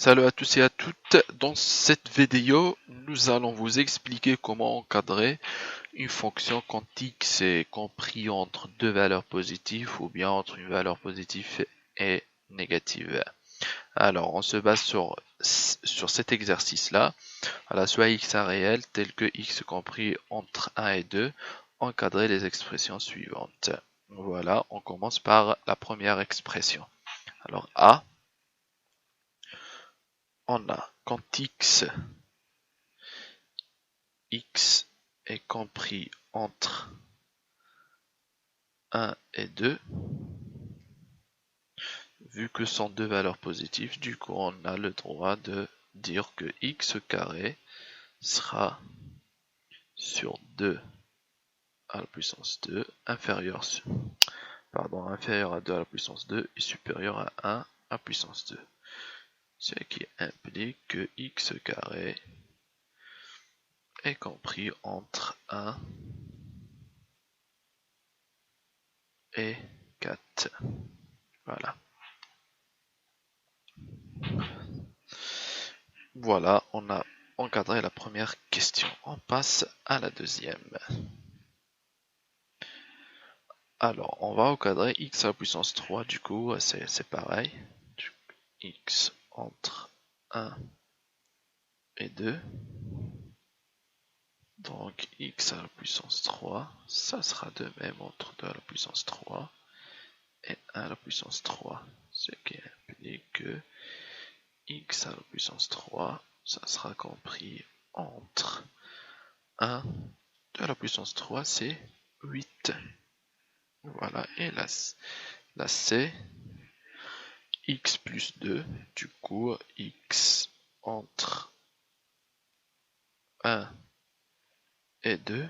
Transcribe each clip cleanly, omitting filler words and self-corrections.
Salut à tous et à toutes, dans cette vidéo, nous allons vous expliquer comment encadrer une fonction quand x est compris entre deux valeurs positives ou bien entre une valeur positive et négative. Alors, on se base sur cet exercice-là. Alors, soit x un réel tel que x compris entre 1 et 2, encadrer les expressions suivantes. Voilà, on commence par la première expression. Alors, a, on a quand x est compris entre 1 et 2, vu que ce sont deux valeurs positives, du coup on a le droit de dire que x carré sera sur 2 à la puissance 2 inférieur à 2 à la puissance 2 et supérieur à 1 à la puissance 2. Ce qui implique que x carré est compris entre 1 et 4. Voilà. Voilà, on a encadré la première question. On passe à la deuxième. Alors, on va encadrer x à la puissance 3, du coup, c'est pareil. X entre 1 et 2. Donc, x à la puissance 3, ça sera de même entre 2 à la puissance 3 et 1 à la puissance 3. Ce qui implique que x à la puissance 3, ça sera compris entre 1, 2 à la puissance 3, c'est 8. Voilà, et la C, x plus 2, du coup, x entre 1 et 2,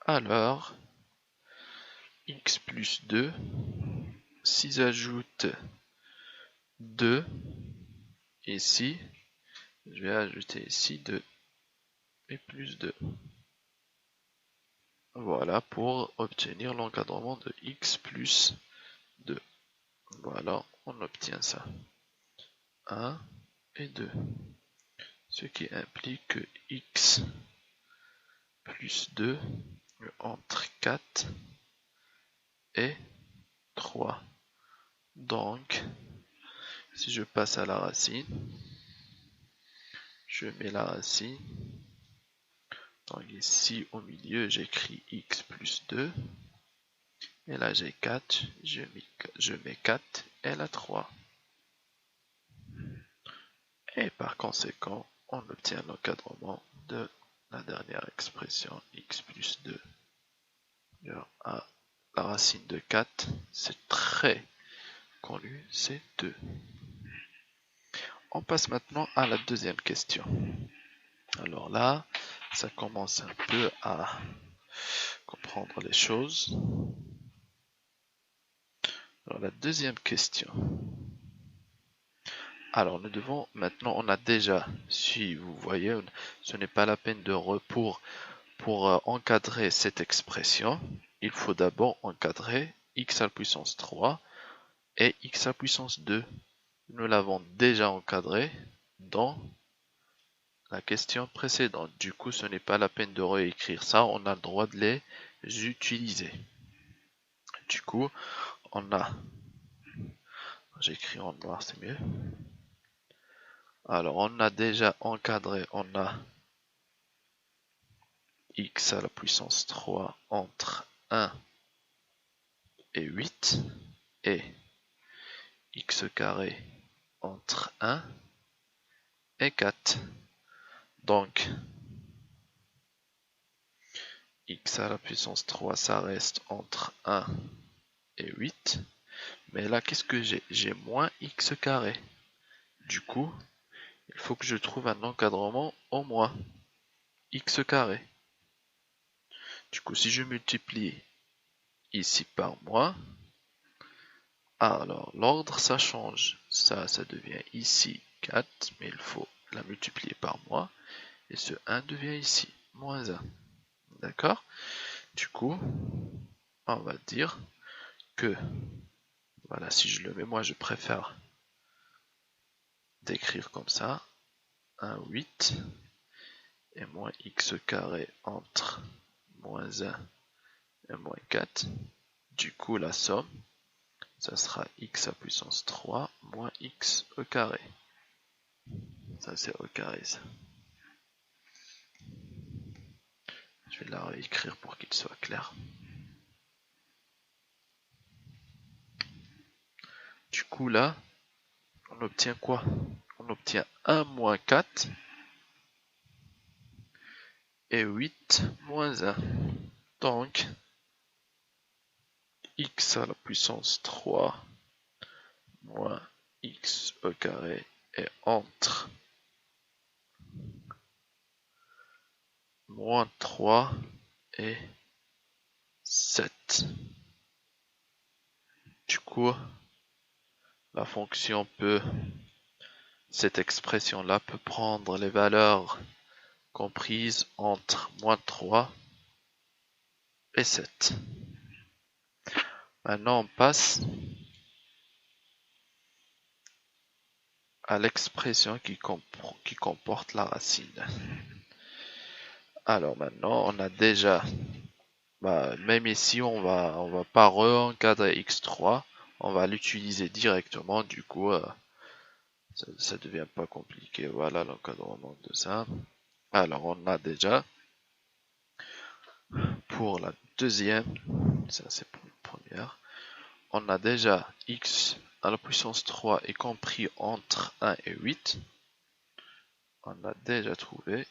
alors, x plus 2, si j'ajoute 2, ici, je vais ajouter ici 2 et plus 2. Voilà, pour obtenir l'encadrement de x plus 2. Voilà, on obtient ça. 1 et 2. Ce qui implique que x plus 2 entre 4 et 3. Donc, si je passe à la racine, je mets la racine. Donc ici au milieu, j'écris x plus 2. Et là j'ai 4, je mets 4 et là 3. Et par conséquent, on obtient l'encadrement de la dernière expression x plus 2. La racine de 4, c'est très connu, c'est 2. On passe maintenant à la deuxième question. Alors là, ça commence un peu à comprendre les choses. Alors la deuxième question. Alors nous devons maintenant, on a déjà, si vous voyez, ce n'est pas la peine de pour encadrer cette expression. Il faut d'abord encadrer x à la puissance 3 et x à la puissance 2. Nous l'avons déjà encadré dans la question précédente. Du coup, ce n'est pas la peine de réécrire ça. On a le droit de les utiliser. Du coup, on a... J'écris en noir, c'est mieux. Alors, on a déjà encadré, on a x à la puissance 3 entre 1 et 8 et x carré entre 1 et 4. Donc, x à la puissance 3, ça reste entre 1 et 8. Mais là, qu'est-ce que j'ai? J'ai moins x carré. Du coup, il faut que je trouve un encadrement au moins x carré. Du coup, si je multiplie ici par moins, alors l'ordre ça change. Ça devient ici 4, mais il faut la multiplier par moins. Et ce 1 devient ici moins 1. D'accord? Du coup, on va dire que, voilà, si je le mets, moi je préfère écrire comme ça, 1, 8, et moins x carré entre moins 1 et moins 4. Du coup, la somme, ça sera x à puissance 3 moins x au carré. Ça, c'est au carré, ça. Je vais la réécrire pour qu'il soit clair. Du coup, là, on obtient quoi? On obtient 1 moins 4 et 8 moins 1. Donc, x à la puissance 3 moins x au carré est entre moins 3 et 7. Du coup, la fonction cette expression-là peut prendre les valeurs comprises entre moins 3 et 7. Maintenant, on passe à l'expression qui comporte la racine. Alors maintenant, on a déjà, même ici, on va pas re-encadrer x3, on va l'utiliser directement, du coup, ça devient pas compliqué. Voilà l'encadrement de ça. Alors, on a déjà, pour la deuxième, ça c'est pour la première, on a déjà x à la puissance 3 est compris entre 1 et 8. On a déjà trouvé.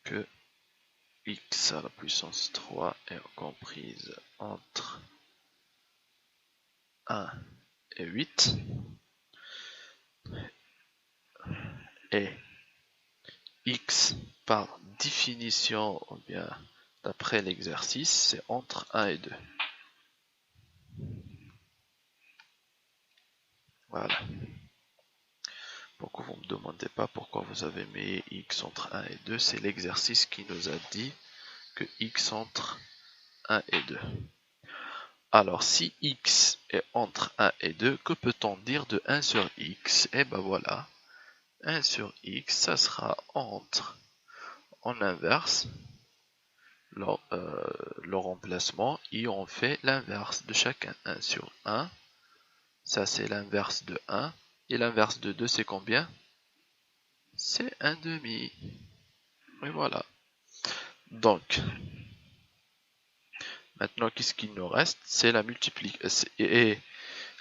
Que x à la puissance 3 est comprise entre 1 et 8. Et x par définition, ou bien d'après l'exercice, c'est entre 1 et 2. Voilà. Pourquoi vous ne me demandez pas pourquoi vous avez mis x entre 1 et 2, c'est l'exercice qui nous a dit que x entre 1 et 2. Alors, si x est entre 1 et 2, que peut-on dire de 1 sur x? Eh ben voilà, 1 sur x, ça sera entre, en inverse, le remplacement, et on fait l'inverse de chacun. 1 sur 1, ça c'est l'inverse de 1, et l'inverse de 2 c'est combien? C'est 1 demi. Et voilà. Donc, maintenant qu'est-ce qu'il nous reste? C'est la multiplication. Et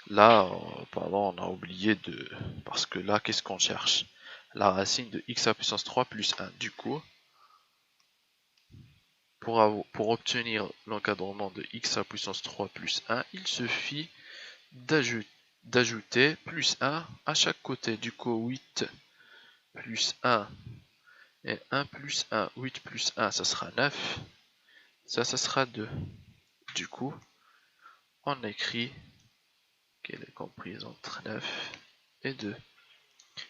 là, pardon, on a oublié de... Parce que là, qu'est-ce qu'on cherche? La racine de x à puissance 3 plus 1. Du coup, pour obtenir l'encadrement de x à puissance 3 plus 1, il suffit d'ajouter plus 1 à chaque côté. Du coup, 8 plus 1 et 1 plus 1. 8 plus 1, ça sera 9. Ça sera 2. Du coup, on écrit qu'elle est comprise entre 9 et 2.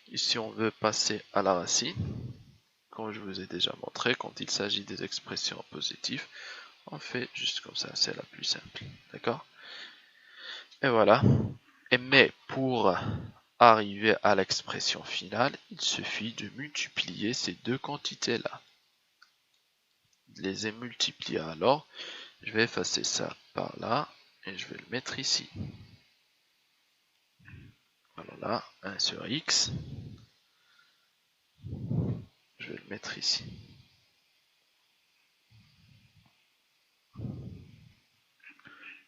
Ici, on veut passer à la racine. Comme je vous ai déjà montré, quand il s'agit des expressions positives, on fait juste comme ça, c'est la plus simple. D'accord? Et voilà. Mais pour arriver à l'expression finale, il suffit de multiplier ces deux quantités-là. Je les ai multipliées. Alors, je vais effacer ça par là et je vais le mettre ici. Alors là, 1 sur x. Je vais le mettre ici.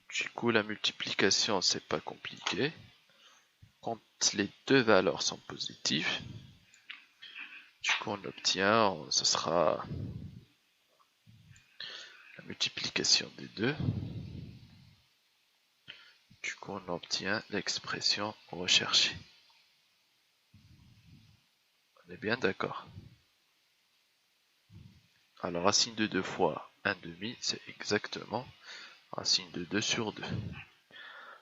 Du coup, la multiplication, c'est pas compliqué. Quand les deux valeurs sont positives, du coup, on obtient, ce sera la multiplication des deux. Du coup, on obtient l'expression recherchée. On est bien d'accord. Alors, racine de 2 fois 1 demi, c'est exactement racine de 2 sur 2.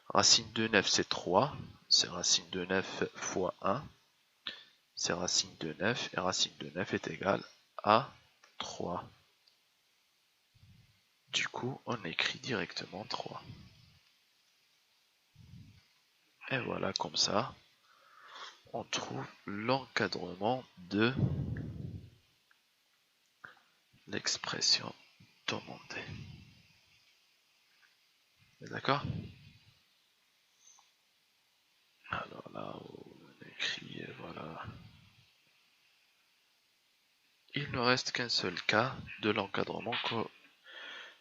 Racine de 9, c'est 3. C'est racine de 9 fois 1. C'est racine de 9. Et racine de 9 est égale à 3. Du coup, on écrit directement 3. Et voilà, comme ça, on trouve l'encadrement de l'expression demandée. D'accord? Alors là, on écrit, voilà. Il ne reste qu'un seul cas de l'encadrement que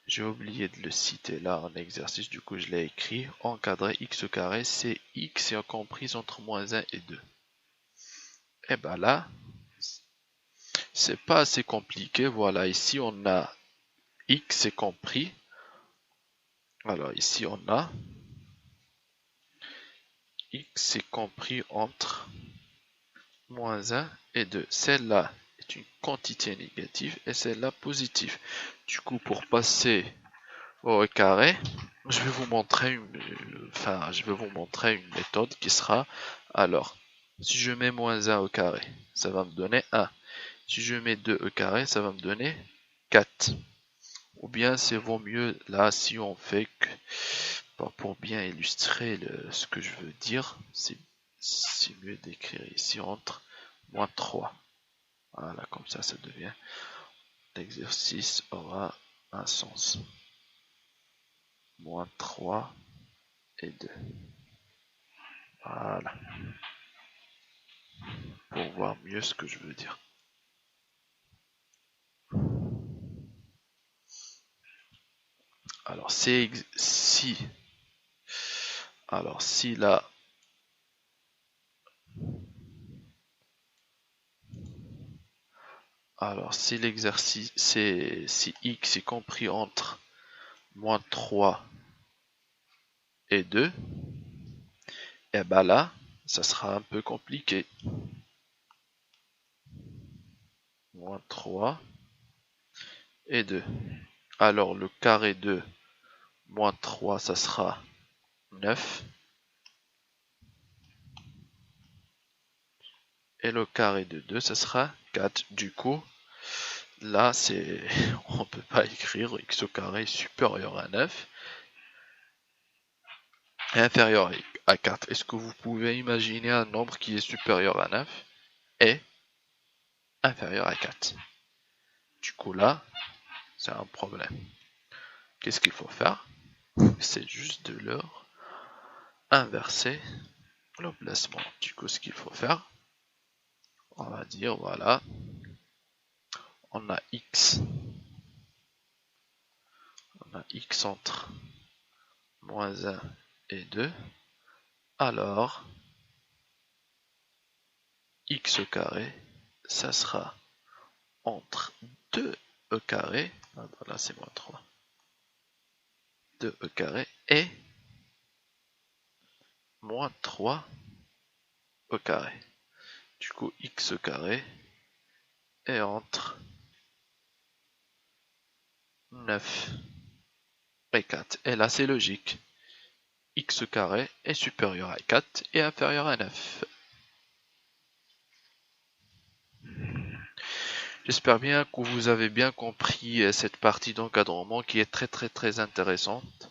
j'ai oublié de le citer là en exercice, du coup je l'ai écrit. Encadré x au carré, c'est x est comprise entre moins 1 et 2. Et ben là, c'est pas assez compliqué. Voilà, ici on a x est compris. Alors ici on a x est compris entre moins 1 et 2. Celle-là est une quantité négative et celle-là positive. Du coup, pour passer au carré, je vais vous montrer une méthode qui sera, alors, si je mets moins 1 au carré, ça va me donner 1. Si je mets 2 au carré, ça va me donner 4. Ou bien c'est vaut mieux, là, si on fait que, pour bien illustrer ce que je veux dire, c'est mieux d'écrire ici entre moins 3. Voilà, comme ça devient, l'exercice aura un sens. Moins 3 et 2. Voilà. Pour voir mieux ce que je veux dire. Alors, si là, alors si l'exercice, si x est compris entre moins 3 et 2, et ben là, ça sera un peu compliqué. Moins 3 et 2. Alors, le carré de moins 3, ça sera 9. Et le carré de 2, ça sera 4. Du coup, là, on peut pas écrire x au carré supérieur à 9 et inférieur à 4. Est-ce que vous pouvez imaginer un nombre qui est supérieur à 9 et inférieur à 4? Du coup, là, c'est un problème. Qu'est-ce qu'il faut faire? C'est juste de leur inverser l'emplacement. Du coup, ce qu'il faut faire, on va dire, voilà, on a x entre moins 1 et 2. Alors, x au carré, ça sera entre 2e carré, voilà, c'est moins 3, 2e carré et moins 3 au carré. Du coup, x au carré est entre 9 et 4. Et là, c'est logique. X au carré est supérieur à 4 et inférieur à 9. J'espère bien que vous avez bien compris cette partie d'encadrement qui est très intéressante.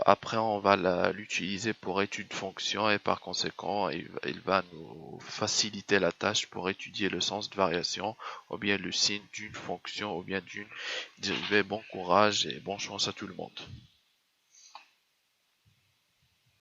Après, on va l'utiliser pour étude fonction et par conséquent, il va nous faciliter la tâche pour étudier le sens de variation ou bien le signe d'une fonction ou bien d'une dérivée. Bon courage et bonne chance à tout le monde.